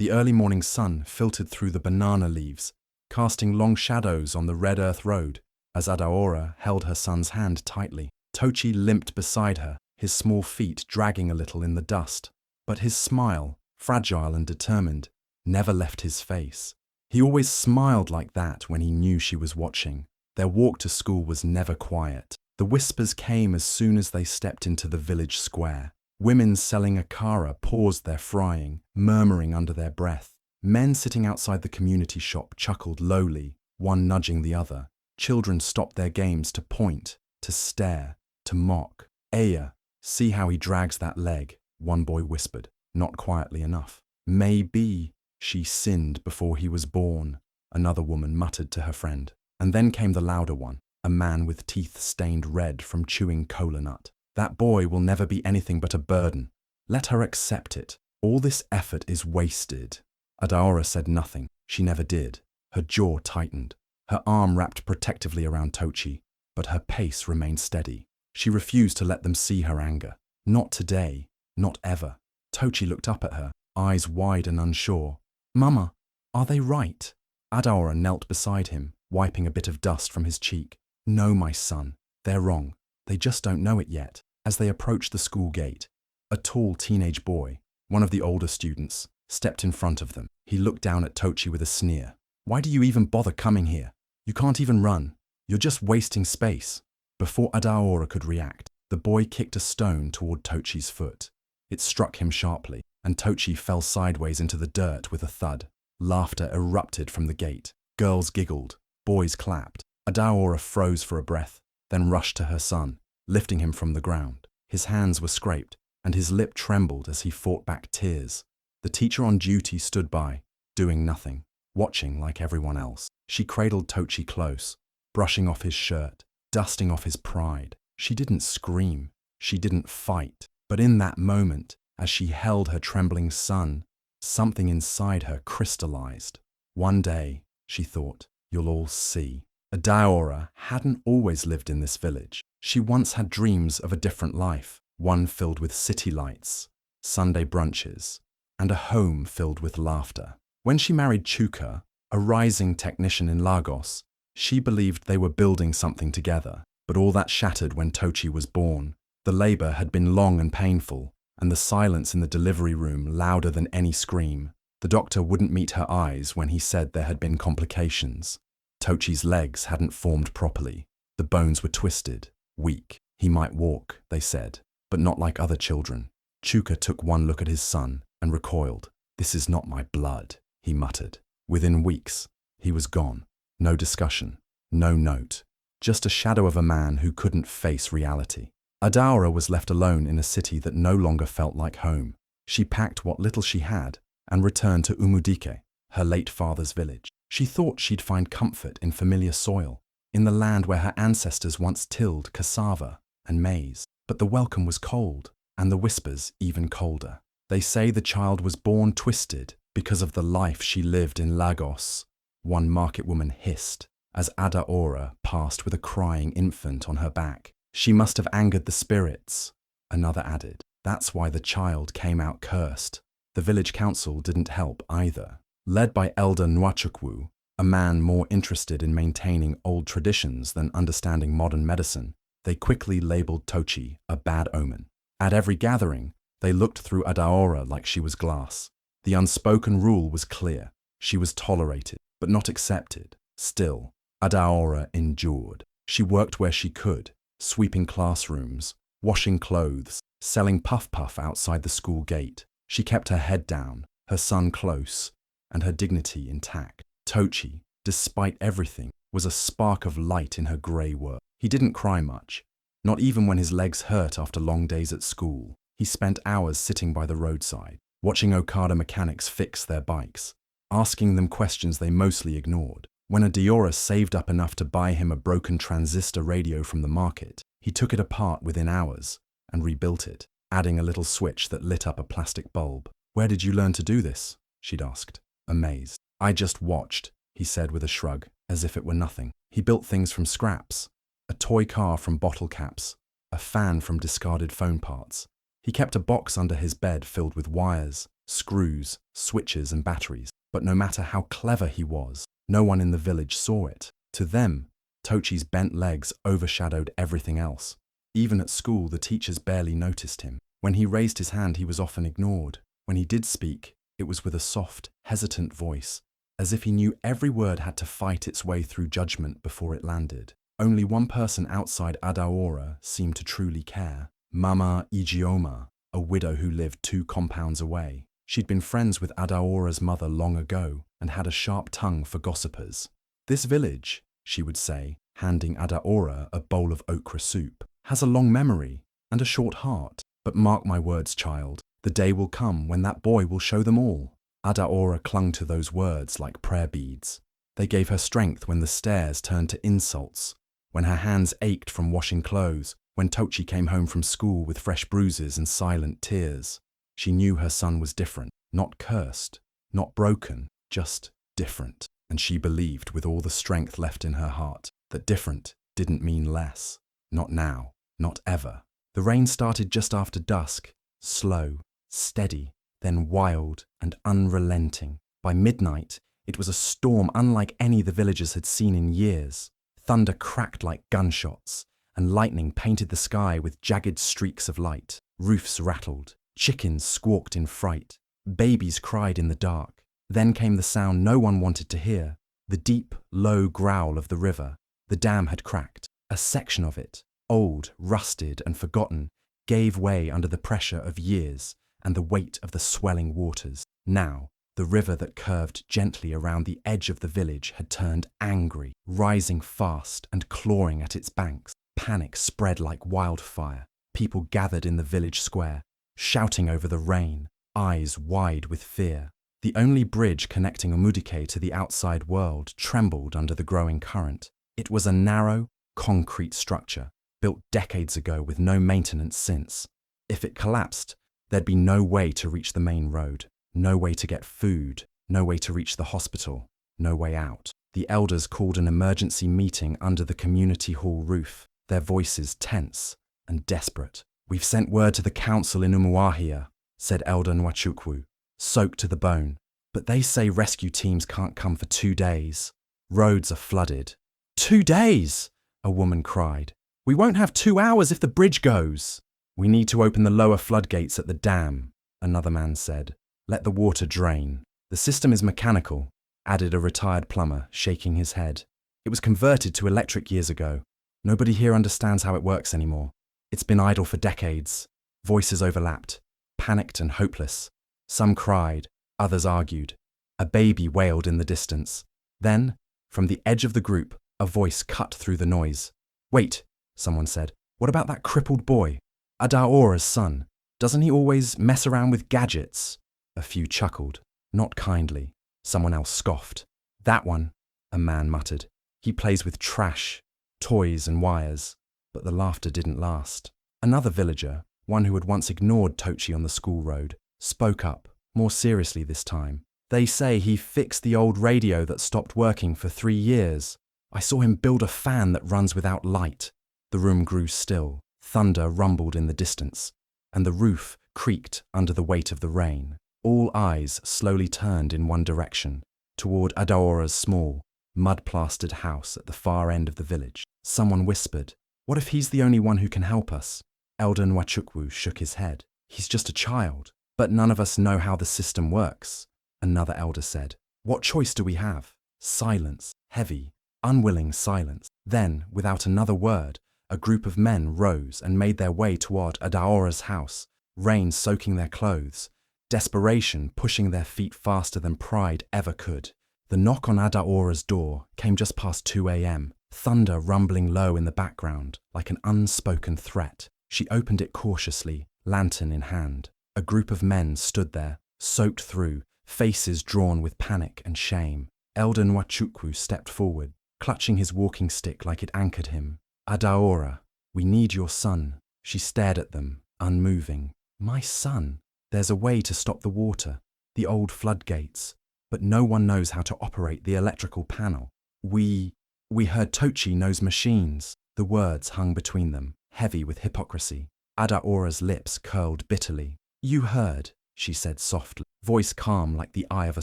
The early morning sun filtered through the banana leaves, casting long shadows on the red earth road as Adaora held her son's hand tightly. Tochi limped beside her, his small feet dragging a little in the dust, but his smile, fragile and determined, never left his face. He always smiled like that when he knew she was watching. Their walk to school was never quiet. The whispers came as soon as they stepped into the village square. Women selling akara paused their frying, murmuring under their breath. Men sitting outside the community shop chuckled lowly, one nudging the other. Children stopped their games to point, to stare, to mock. "Aya, see how he drags that leg," one boy whispered, not quietly enough. "Maybe she sinned before he was born," another woman muttered to her friend. And then came the louder one, a man with teeth stained red from chewing cola nut. "That boy will never be anything but a burden. Let her accept it. All this effort is wasted." Adaora said nothing. She never did. Her jaw tightened. Her arm wrapped protectively around Tochi, but her pace remained steady. She refused to let them see her anger. Not today. Not ever. Tochi looked up at her, eyes wide and unsure. "Mama, are they right?" Adaora knelt beside him, wiping a bit of dust from his cheek. "No, my son, they're wrong. They just don't know it yet." As they approached the school gate, a tall teenage boy, one of the older students, stepped in front of them. He looked down at Tochi with a sneer. "Why do you even bother coming here? You can't even run. You're just wasting space." Before Adaora could react, the boy kicked a stone toward Tochi's foot. It struck him sharply, and Tochi fell sideways into the dirt with a thud. Laughter erupted from the gate. Girls giggled. Boys clapped. Adaora froze for a breath, then rushed to her son, lifting him from the ground. His hands were scraped, and his lip trembled as he fought back tears. The teacher on duty stood by, doing nothing, watching like everyone else. She cradled Tochi close, brushing off his shirt, dusting off his pride. She didn't scream. She didn't fight. But in that moment, as she held her trembling son, something inside her crystallized. "One day," she thought, "you'll all see." Adaora hadn't always lived in this village. She once had dreams of a different life, one filled with city lights, Sunday brunches, and a home filled with laughter. When she married Chuka, a rising technician in Lagos, she believed they were building something together. But all that shattered when Tochi was born. The labor had been long and painful, and the silence in the delivery room louder than any scream. The doctor wouldn't meet her eyes when he said there had been complications. Tochi's legs hadn't formed properly. The bones were twisted, weak. He might walk, they said, but not like other children. Chuka took one look at his son and recoiled. "This is not my blood," he muttered. Within weeks, he was gone. No discussion, no note, just a shadow of a man who couldn't face reality. Adaora was left alone in a city that no longer felt like home. She packed what little she had and returned to Umudike, her late father's village. She thought she'd find comfort in familiar soil, in the land where her ancestors once tilled cassava and maize. But the welcome was cold, and the whispers even colder. "They say the child was born twisted because of the life she lived in Lagos," one market woman hissed, as Adaora passed with a crying infant on her back. "She must have angered the spirits," another added. "That's why the child came out cursed." The village council didn't help either. Led by Elder Nwachukwu, a man more interested in maintaining old traditions than understanding modern medicine, they quickly labeled Tochi a bad omen. At every gathering, they looked through Adaora like she was glass. The unspoken rule was clear. She was tolerated, but not accepted. Still, Adaora endured. She worked where she could, sweeping classrooms, washing clothes, selling puff-puff outside the school gate. She kept her head down, her son close, and her dignity intact. Tochi, despite everything, was a spark of light in her grey world. He didn't cry much, not even when his legs hurt after long days at school. He spent hours sitting by the roadside, watching Okada mechanics fix their bikes, asking them questions they mostly ignored. When Adaora saved up enough to buy him a broken transistor radio from the market, he took it apart within hours and rebuilt it, adding a little switch that lit up a plastic bulb. "Where did you learn to do this?" she'd asked, amazed. "I just watched," he said with a shrug, as if it were nothing. He built things from scraps, a toy car from bottle caps, a fan from discarded phone parts. He kept a box under his bed filled with wires, screws, switches and batteries. But no matter how clever he was, no one in the village saw it. To them, Tochi's bent legs overshadowed everything else. Even at school, the teachers barely noticed him. When he raised his hand, he was often ignored. When he did speak, it was with a soft, hesitant voice, as if he knew every word had to fight its way through judgment before it landed. Only one person outside Adaora seemed to truly care. Mama Ijeoma, a widow who lived 2 compounds away. She'd been friends with Adaora's mother long ago and had a sharp tongue for gossipers. "This village," she would say, handing Adaora a bowl of okra soup, "has a long memory and a short heart. But mark my words, child, the day will come when that boy will show them all." Adaora clung to those words like prayer beads. They gave her strength when the stares turned to insults, when her hands ached from washing clothes, when Tochi came home from school with fresh bruises and silent tears. She knew her son was different, not cursed, not broken, just different. And she believed with all the strength left in her heart that different didn't mean less. Not now, not ever. The rain started just after dusk, slow, steady, then wild and unrelenting. By midnight, it was a storm unlike any the villagers had seen in years. Thunder cracked like gunshots, and lightning painted the sky with jagged streaks of light. Roofs rattled, chickens squawked in fright, babies cried in the dark. Then came the sound no one wanted to hear, the deep, low growl of the river. The dam had cracked. A section of it, old, rusted and forgotten, gave way under the pressure of years and the weight of the swelling waters. Now, the river that curved gently around the edge of the village had turned angry, rising fast and clawing at its banks. Panic spread like wildfire. People gathered in the village square, shouting over the rain, eyes wide with fear. The only bridge connecting Umudike to the outside world trembled under the growing current. It was a narrow, concrete structure, built decades ago with no maintenance since. If it collapsed, there'd be no way to reach the main road, no way to get food, no way to reach the hospital, no way out. The elders called an emergency meeting under the community hall roof, their voices tense and desperate. "We've sent word to the council in Umuahia," said Elder Nwachukwu, soaked to the bone. "But they say rescue teams can't come for 2 days. Roads are flooded." 2 days, a woman cried. "We won't have 2 hours if the bridge goes." "We need to open the lower floodgates at the dam," another man said. "Let the water drain." "The system is mechanical," added a retired plumber, shaking his head. "It was converted to electric years ago. Nobody here understands how it works anymore. It's been idle for decades." Voices overlapped, panicked and hopeless. Some cried, others argued. A baby wailed in the distance. Then, from the edge of the group, a voice cut through the noise. "Wait," someone said. "What about that crippled boy? Adaora's son. Doesn't he always mess around with gadgets?" A few chuckled, not kindly. Someone else scoffed. "That one," a man muttered. "He plays with trash, toys and wires." But the laughter didn't last. Another villager, one who had once ignored Tochi on the school road, spoke up, more seriously this time. "They say he fixed the old radio that stopped working for 3 years. I saw him build a fan that runs without light." The room grew still. Thunder rumbled in the distance, and the roof creaked under the weight of the rain. All eyes slowly turned in one direction, toward Adaora's small, mud-plastered house at the far end of the village. Someone whispered, "What if he's the only one who can help us?" Elder Nwachukwu shook his head. "He's just a child." "But none of us know how the system works," another elder said. "What choice do we have?" Silence, heavy, unwilling silence. Then, without another word, a group of men rose and made their way toward Adaora's house, rain soaking their clothes, desperation pushing their feet faster than pride ever could. The knock on Adaora's door came just past 2 a.m., thunder rumbling low in the background like an unspoken threat. She opened it cautiously, lantern in hand. A group of men stood there, soaked through, faces drawn with panic and shame. Elder Nwachukwu stepped forward, clutching his walking stick like it anchored him. "Adaora, we need your son." She stared at them, unmoving. "My son? There's a way to stop the water, the old floodgates, but no one knows how to operate the electrical panel. We heard Tochi knows machines." The words hung between them, heavy with hypocrisy. Adaora's lips curled bitterly. "You heard. she said softly, voice calm like the eye of a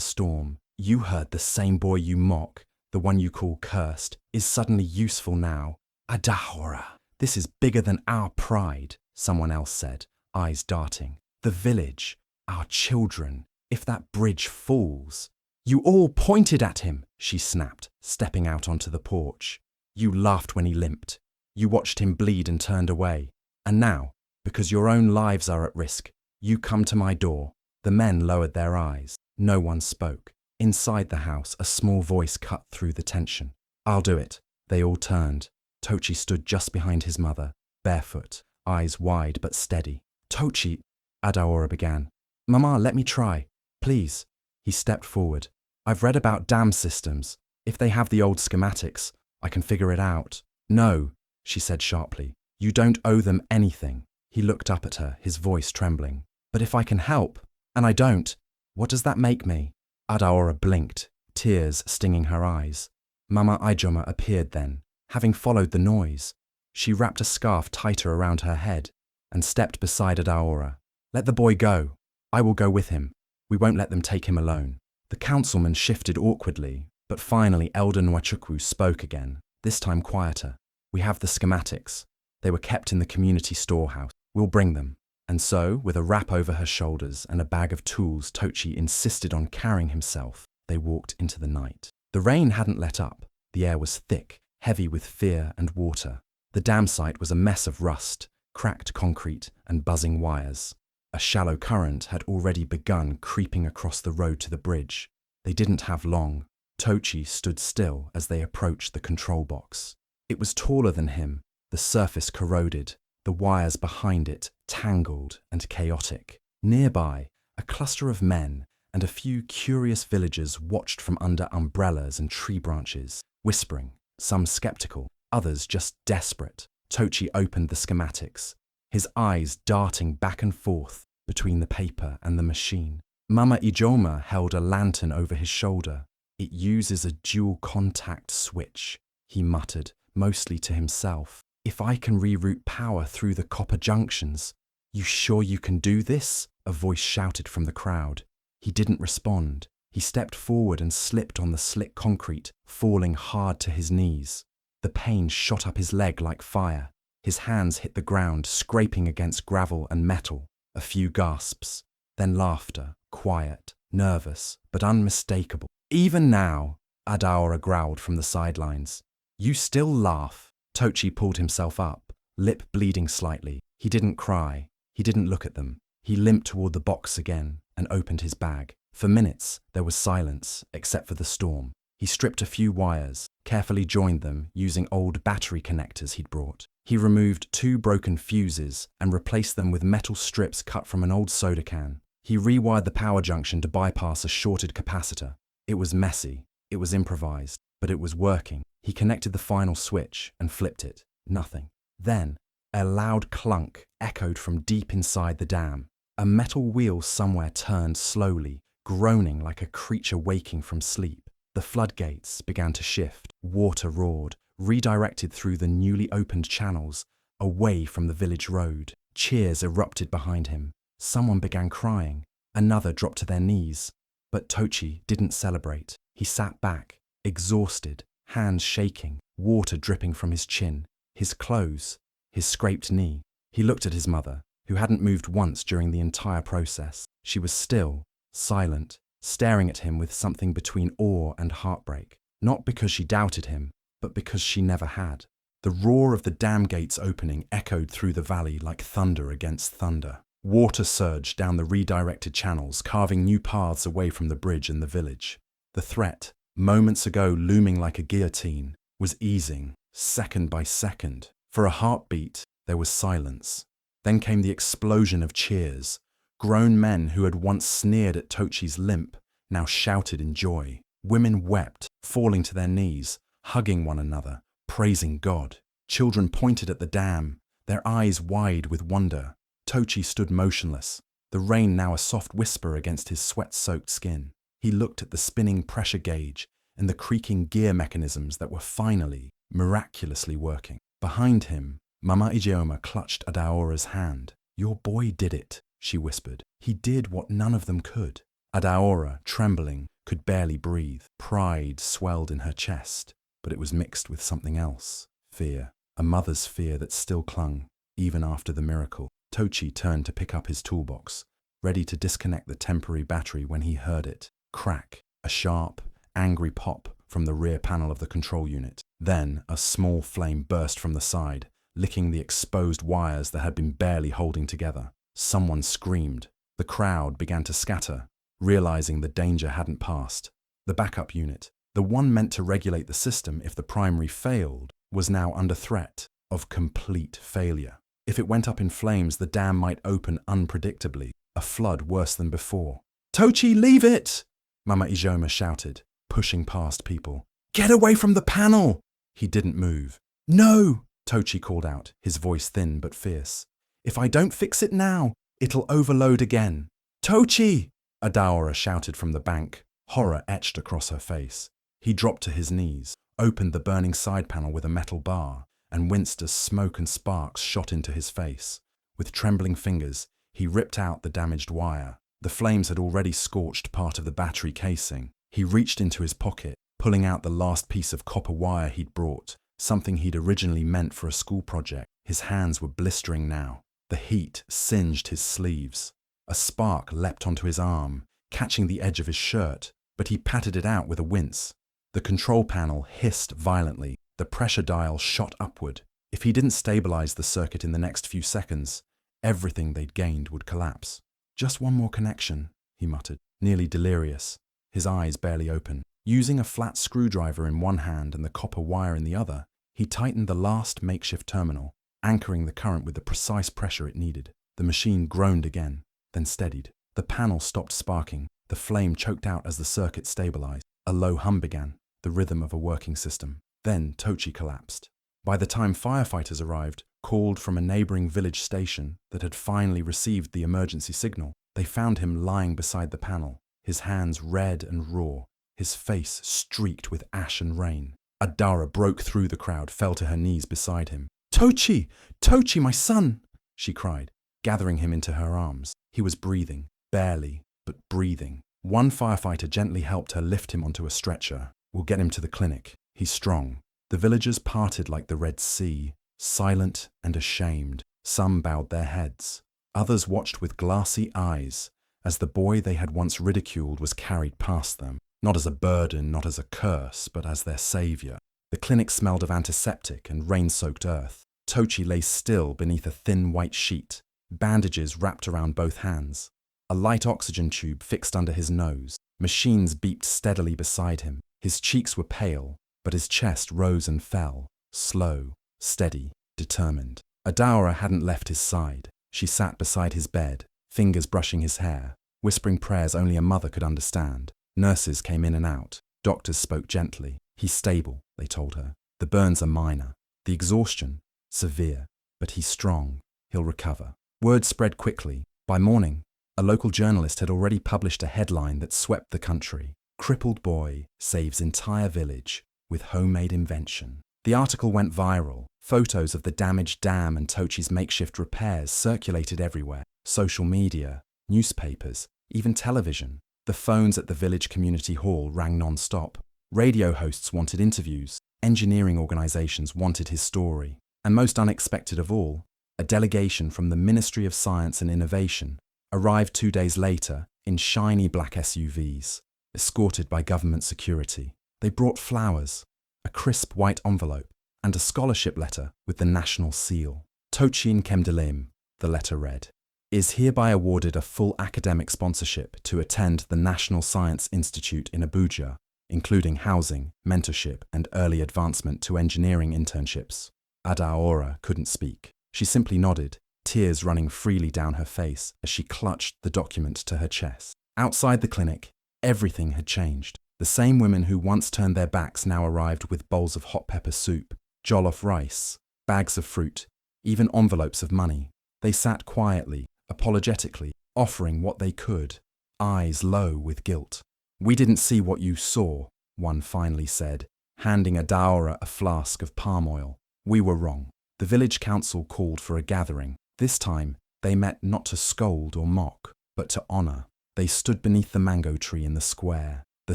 storm. You heard the same boy you mock, the one you call cursed, is suddenly useful now. Adahora. This is bigger than our pride, someone else said, eyes darting. The village, our children, if that bridge falls. You all pointed at him, she snapped, stepping out onto the porch. You laughed when he limped. You watched him bleed and turned away. And now, because your own lives are at risk, you come to my door. The men lowered their eyes. No one spoke. Inside the house, a small voice cut through the tension. I'll do it. They all turned. Tochi stood just behind his mother, barefoot, eyes wide but steady. Tochi, Adaora began. Mama, let me try. Please. He stepped forward. I've read about dam systems. If they have the old schematics, I can figure it out. No, she said sharply. You don't owe them anything. He looked up at her, his voice trembling. But if I can help, and I don't, what does that make me? Adaora blinked, tears stinging her eyes. Mama Ijoma appeared then, having followed the noise. She wrapped a scarf tighter around her head and stepped beside Adaora. Let the boy go. I will go with him. We won't let them take him alone. The councilman shifted awkwardly, but finally Elder Nwachukwu spoke again, this time quieter. We have the schematics. They were kept in the community storehouse. We'll bring them. And so, with a wrap over her shoulders and a bag of tools Tochi insisted on carrying himself, they walked into the night. The rain hadn't let up. The air was thick, heavy with fear and water. The dam site was a mess of rust, cracked concrete and buzzing wires. A shallow current had already begun creeping across the road to the bridge. They didn't have long. Tochi stood still as they approached the control box. It was taller than him, the surface corroded, the wires behind it tangled and chaotic. Nearby, a cluster of men and a few curious villagers watched from under umbrellas and tree branches, whispering, some skeptical, others just desperate. Tochi opened the schematics, his eyes darting back and forth between the paper and the machine. Mama Ijoma held a lantern over his shoulder. It uses a dual contact switch, he muttered, mostly to himself. If I can reroute power through the copper junctions. You sure you can do this? A voice shouted from the crowd. He didn't respond. He stepped forward and slipped on the slick concrete, falling hard to his knees. The pain shot up his leg like fire. His hands hit the ground, scraping against gravel and metal. A few gasps, then laughter, quiet, nervous, but unmistakable. Even now, Adaora growled from the sidelines. You still laugh? Tochi pulled himself up, lip bleeding slightly. He didn't cry. He didn't look at them. He limped toward the box again and opened his bag. For minutes, there was silence, except for the storm. He stripped a few wires, carefully joined them using old battery connectors he'd brought. He removed 2 broken fuses and replaced them with metal strips cut from an old soda can. He rewired the power junction to bypass a shorted capacitor. It was messy, it was improvised, but it was working. He connected the final switch and flipped it. Nothing. Then, a loud clunk echoed from deep inside the dam. A metal wheel somewhere turned slowly, groaning like a creature waking from sleep. The floodgates began to shift. Water roared, redirected through the newly opened channels, away from the village road. Cheers erupted behind him. Someone began crying. Another dropped to their knees. But Tochi didn't celebrate. He sat back, exhausted, hands shaking, water dripping from his chin, his clothes, his scraped knee. He looked at his mother, who hadn't moved once during the entire process. She was still, silent, staring at him with something between awe and heartbreak. Not because she doubted him, but because she never had. The roar of the dam gates opening echoed through the valley like thunder against thunder. Water surged down the redirected channels, carving new paths away from the bridge and the village. The threat, moments ago looming like a guillotine, was easing, second by second. For a heartbeat, there was silence. Then came the explosion of cheers. Grown men who had once sneered at Tochi's limp now shouted in joy. Women wept, falling to their knees, hugging one another, praising God. Children pointed at the dam, their eyes wide with wonder. Tochi stood motionless, the rain now a soft whisper against his sweat-soaked skin. He looked at the spinning pressure gauge and the creaking gear mechanisms that were finally, miraculously working. Behind him, Mama Ijeoma clutched Adaora's hand. Your boy did it. she whispered. He did what none of them could. Adaora, trembling, could barely breathe. Pride swelled in her chest, but it was mixed with something else. Fear. A mother's fear that still clung, even after the miracle. Tochi turned to pick up his toolbox, ready to disconnect the temporary battery when he heard it. Crack. A sharp, angry pop from the rear panel of the control unit. Then a small flame burst from the side, licking the exposed wires that had been barely holding together. Someone screamed. The crowd began to scatter, realizing the danger hadn't passed. The backup unit, the one meant to regulate the system if the primary failed, was now under threat of complete failure. If it went up in flames, the dam might open unpredictably, a flood worse than before. "Tochi, leave it!" Mama Ijoma shouted, pushing past people. "Get away from the panel!" He didn't move. "No!" Tochi called out, his voice thin but fierce. "If I don't fix it now, it'll overload again." "Tochi!" Adaora shouted from the bank, horror etched across her face. He dropped to his knees, opened the burning side panel with a metal bar, and winced as smoke and sparks shot into his face. With trembling fingers, he ripped out the damaged wire. The flames had already scorched part of the battery casing. He reached into his pocket, pulling out the last piece of copper wire he'd brought, something he'd originally meant for a school project. His hands were blistering now. The heat singed his sleeves. A spark leapt onto his arm, catching the edge of his shirt, but he patted it out with a wince. The control panel hissed violently. The pressure dial shot upward. If he didn't stabilize the circuit in the next few seconds, everything they'd gained would collapse. "Just one more connection," he muttered, nearly delirious, his eyes barely open. Using a flat screwdriver in one hand and the copper wire in the other, he tightened the last makeshift terminal, anchoring the current with the precise pressure it needed. The machine groaned again, then steadied. The panel stopped sparking. The flame choked out as the circuit stabilized. A low hum began, the rhythm of a working system. Then Tochi collapsed. By the time firefighters arrived, called from a neighboring village station that had finally received the emergency signal, they found him lying beside the panel, his hands red and raw, his face streaked with ash and rain. Adaora broke through the crowd, fell to her knees beside him. "Tochi! Tochi, my son!" she cried, gathering him into her arms. He was breathing, barely, but breathing. One firefighter gently helped her lift him onto a stretcher. "We'll get him to the clinic. He's strong." The villagers parted like the Red Sea, silent and ashamed. Some bowed their heads. Others watched with glassy eyes as the boy they had once ridiculed was carried past them, not as a burden, not as a curse, but as their savior. The clinic smelled of antiseptic and rain-soaked earth. Tochi lay still beneath a thin white sheet, bandages wrapped around both hands. A light oxygen tube fixed under his nose. Machines beeped steadily beside him. His cheeks were pale, but his chest rose and fell, slow, steady, determined. Adaora hadn't left his side. She sat beside his bed, fingers brushing his hair, whispering prayers only a mother could understand. Nurses came in and out. Doctors spoke gently. "He's stable," they told her. "The burns are minor. The exhaustion, severe. But he's strong. He'll recover." Word spread quickly. By morning, a local journalist had already published a headline that swept the country. "Crippled boy saves entire village with homemade invention." The article went viral. Photos of the damaged dam and Tochi's makeshift repairs circulated everywhere. Social media, newspapers, even television. The phones at the village community hall rang non-stop. Radio hosts wanted interviews. Engineering organizations wanted his story. And most unexpected of all, a delegation from the Ministry of Science and Innovation arrived 2 days later in shiny black SUVs, escorted by government security. They brought flowers, a crisp white envelope, and a scholarship letter with the national seal. "Tochin Kemdelim," the letter read, "is hereby awarded a full academic sponsorship to attend the National Science Institute in Abuja, including housing, mentorship, and early advancement to engineering internships." Adaora couldn't speak. She simply nodded, tears running freely down her face as she clutched the document to her chest. Outside the clinic, everything had changed. The same women who once turned their backs now arrived with bowls of hot pepper soup, jollof rice, bags of fruit, even envelopes of money. They sat quietly, apologetically, offering what they could, eyes low with guilt. "We didn't see what you saw," one finally said, handing Adaora a flask of palm oil. "We were wrong." The village council called for a gathering. This time, They met not to scold or mock, but to honor. They stood beneath the mango tree in the square, the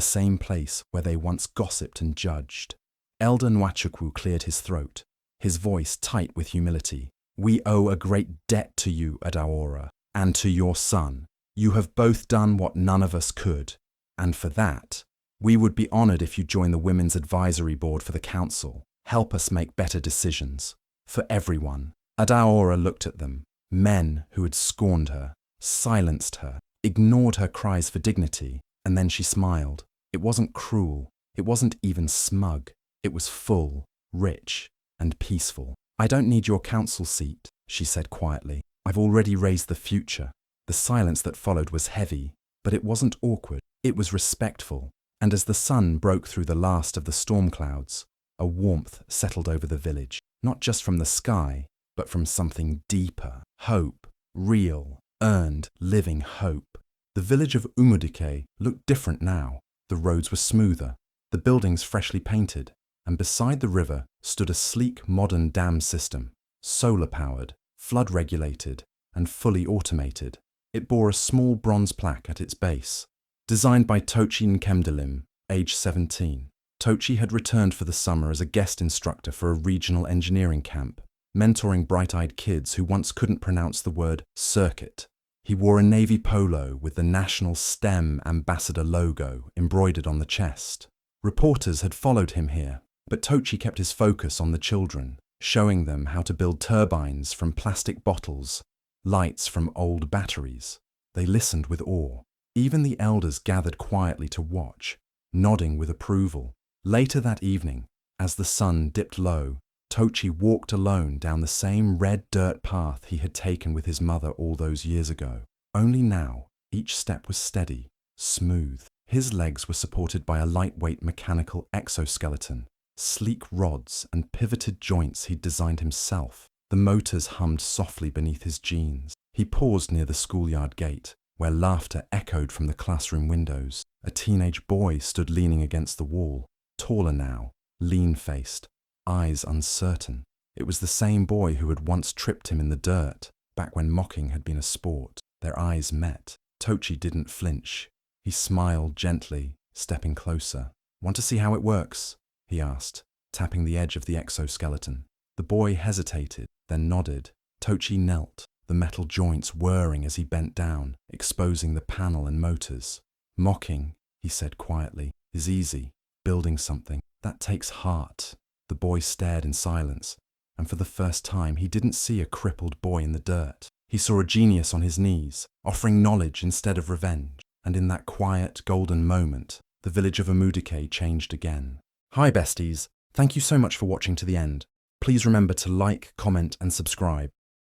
same place where they once gossiped and judged. Elder Nwachukwu cleared his throat, his voice tight with humility. We owe a great debt to you, Adaora, and to your son. You have both done what none of us could, and for that, we would be honored if you join the Women's Advisory Board for the Council. Help us make better decisions. For everyone. Adaora looked at them, men who had scorned her, silenced her, ignored her cries for dignity, and then she smiled. It wasn't cruel, it wasn't even smug, it was full, rich, and peaceful. I don't need your council seat, she said quietly. I've already raised the future. The silence that followed was heavy, but it wasn't awkward, it was respectful. And as the sun broke through the last of the storm clouds, a warmth settled over the village, not just from the sky, but from something deeper. Hope, real, earned, living hope. The village of Umudike looked different now. The roads were smoother, the buildings freshly painted, and beside the river stood a sleek modern dam system, solar-powered, flood-regulated, and fully automated. It bore a small bronze plaque at its base. Designed by Tochi Nkemdelim, age 17. Tochi had returned for the summer as a guest instructor for a regional engineering camp, mentoring bright-eyed kids who once couldn't pronounce the word circuit. He wore a navy polo with the National STEM Ambassador logo embroidered on the chest. Reporters had followed him here, but Tochi kept his focus on the children, showing them how to build turbines from plastic bottles, lights from old batteries. They listened with awe. Even the elders gathered quietly to watch, nodding with approval. Later that evening, as the sun dipped low, Tochi walked alone down the same red dirt path he had taken with his mother all those years ago. Only now, each step was steady, smooth. His legs were supported by a lightweight mechanical exoskeleton, sleek rods and pivoted joints he'd designed himself. The motors hummed softly beneath his jeans. He paused near the schoolyard gate, where laughter echoed from the classroom windows. A teenage boy stood leaning against the wall, taller now, lean-faced, eyes uncertain. It was the same boy who had once tripped him in the dirt, back when mocking had been a sport. Their eyes met. Tochi didn't flinch. He smiled gently, stepping closer. Want to see how it works? He asked, tapping the edge of the exoskeleton. The boy hesitated, then nodded. Tochi knelt, the metal joints whirring as he bent down, exposing the panel and motors. Mocking, he said quietly, is easy. Building something, that takes heart. The boy stared in silence, and for the first time he didn't see a crippled boy in the dirt. He saw a genius on his knees, offering knowledge instead of revenge. And in that quiet, golden moment, the village of Umudike changed again. Hi besties, thank you so much for watching to the end. Please remember to like, comment and subscribe.